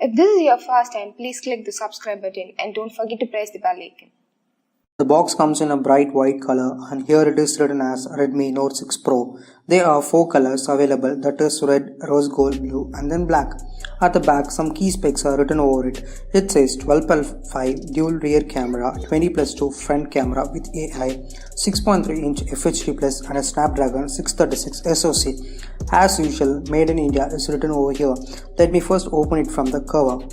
If this is your first time, please click the subscribe button and don't forget to press the bell icon. The box comes in a bright white color and here it is written as Redmi Note 6 Pro. There are 4 colors available, that is red, rose gold, blue and then black. At the back some key specs are written over it. It says 12+5 dual rear camera, 20+2 front camera with AI, 6.3-inch FHD Plus and a Snapdragon 636 SoC. As usual, made in India is written over here. Let me first open it from the cover.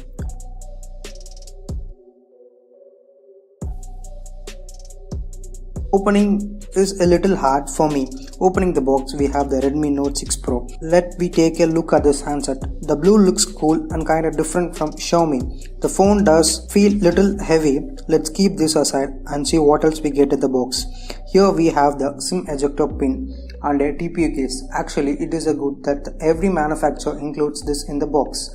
Opening is a little hard for me. Opening the box, we have the Redmi Note 6 Pro. Let me take a look at this handset. The blue looks cool and kinda different from Xiaomi. The phone does feel little heavy. Let's keep this aside and see what else we get in the box. Here we have the SIM ejector pin and a TPU case. Actually, it is a good that every manufacturer includes this in the box.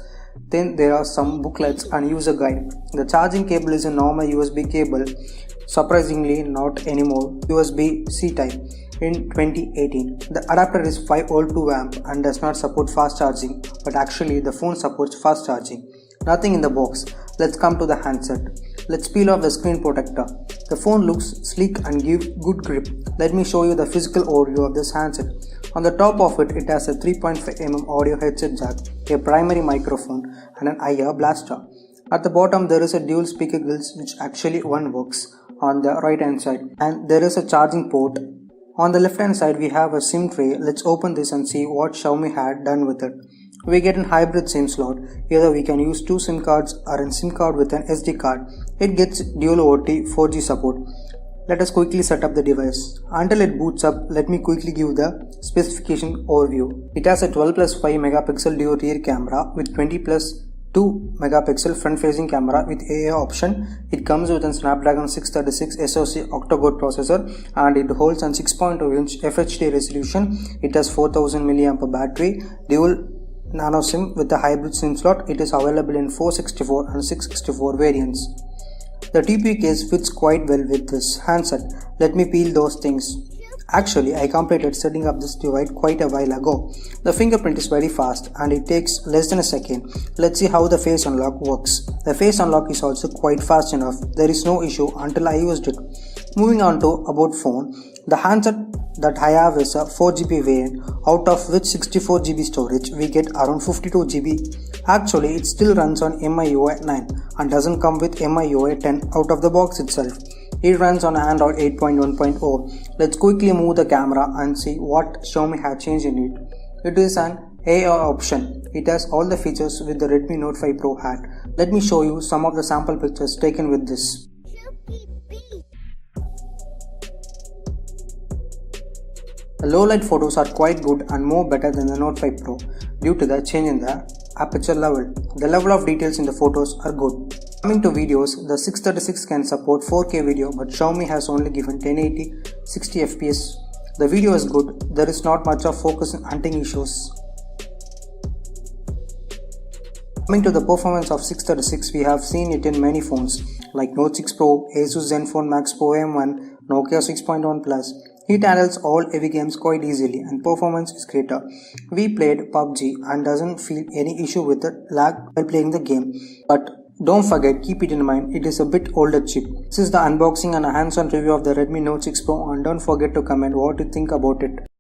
Then there are some booklets and user guide. The charging cable is a normal USB cable. Surprisingly, not anymore USB-C type in 2018. The adapter is 5V 2A and does not support fast charging, but actually the phone supports fast charging. Nothing in the box. Let's come to the handset. Let's peel off the screen protector. The phone looks sleek and gives good grip. Let me show you the physical overview of this handset. On the top of it, it has a 3.5mm audio headset jack, a primary microphone and an IR blaster. At the bottom there is a dual speaker grills which actually one works on the right hand side, and there is a charging port. On the left hand side we have a SIM tray. Let's open this and see what Xiaomi had done with it. We get a hybrid SIM slot. Either we can use 2 SIM cards or a SIM card with an SD card. It gets dual OT 4G support. Let us quickly set up the device. Until it boots up, let me quickly give the specification overview. It has a 12+5 megapixel dual rear camera with 20+2 megapixel front-facing camera with AI option. It comes with a Snapdragon 636 SoC octa-core processor and it holds a 6.2-inch FHD resolution. It has 4000 mAh battery, dual nano SIM with a hybrid SIM slot. It is available in 464 and 664 variants. The TPU case fits quite well with this handset. Let me peel those things. Actually, I completed setting up this device quite a while ago. The fingerprint is very fast and it takes less than a second. Let's see how the face unlock works. The face unlock is also quite fast enough. There is no issue until I used it. Moving on to about phone. The handset that I have is a 4GB variant, out of which 64GB storage. We get around 52GB. Actually, it still runs on MIUI 9 and doesn't come with MIUI 10 out of the box itself. It runs on Android 8.1.0. Let's quickly move the camera and see what Xiaomi has changed in it. It is an AI option. It has all the features with the Redmi Note 5 Pro had. Let me show you some of the sample pictures taken with this. The low light photos are quite good and more better than the Note 5 Pro due to the change in the aperture level. The level of details in the photos are good. Coming to videos, the 636 can support 4K video, but Xiaomi has only given 1080 60 fps. The video is good. There is not much of focus and hunting issues. Coming to the performance of 636, we have seen it in many phones like Note 6 Pro, Asus Zenfone Max Pro M1, Nokia 6.1 Plus. It handles all heavy games quite easily and performance is greater. We played PUBG and doesn't feel any issue with the lag while playing the game. But don't forget, keep it in mind, it is a bit older chip. This is the unboxing and a hands-on review of the Redmi Note 6 Pro and don't forget to comment what you think about it.